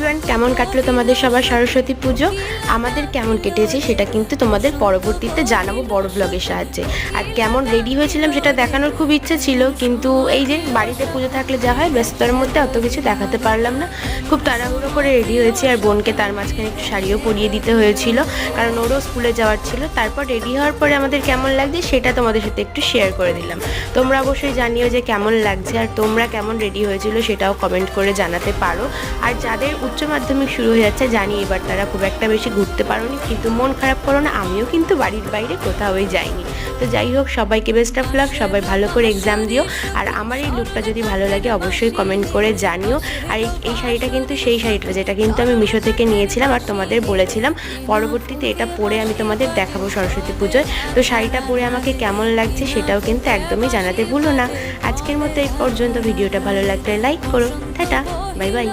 Everyone, কেমন কাটলো তোমাদের সবার সরস্বতী পুজো? আমাদের কেমন কেটেছে সেটা কিন্তু তোমাদের পরবর্তীতে জানাবো বড় ব্লগের সাহায্যে। আর কেমন রেডি হয়েছিলাম সেটা দেখানোর খুব ইচ্ছে ছিল, কিন্তু এই যে বাড়িতে পুজো থাকলে যা হয়, ব্যস্ততার মধ্যে অত কিছু দেখাতে পারলাম না। খুব তাড়াহুড়ো করে রেডি হয়েছি, আর বোনকে তার মাঝখানে একটু শাড়িও পরিয়ে দিতে হয়েছিল, কারণ ওরও স্কুলে যাওয়ার ছিল। তারপর রেডি হওয়ার পরে আমাদের কেমন লাগছে সেটা তোমাদের সাথে একটু শেয়ার করে দিলাম। তোমরা অবশ্যই জানিও যে কেমন লাগছে, আর তোমরা কেমন রেডি হয়েছিল সেটাও কমেন্ট করে জানাতে পারো। আর যাদের উচ্চ মাধ্যমিক শুরু হয়ে যাচ্ছে, জানি এবার তারা খুব একটা বেশি ঘুরতে পারোনি, কিন্তু মন খারাপ করো না, আমিও কিন্তু বাড়ির বাইরে কোথাওই যাইনি। তো যাই হোক, সবাইকে বেস্ট অফ লাক, সবাই ভালো করে এক্সাম দিও। আর আমার এই লুকটা যদি ভালো লাগে অবশ্যই কমেন্ট করে জানিও। আর এই শাড়িটা কিন্তু সেই শাড়িটা যেটা কিন্তু আমি মিশো থেকে নিয়েছিলাম, আর তোমাদের বলেছিলাম পরবর্তীতে এটা পরে আমি তোমাদের দেখাবো সরস্বতী পুজোয়। তো শাড়িটা পরে আমাকে কেমন লাগছে সেটাও কিন্তু একদমই জানাতে ভুলো না। আজকের মতো এই পর্যন্ত। ভিডিওটা ভালো লাগলে লাইক করো। Tata, bye bye.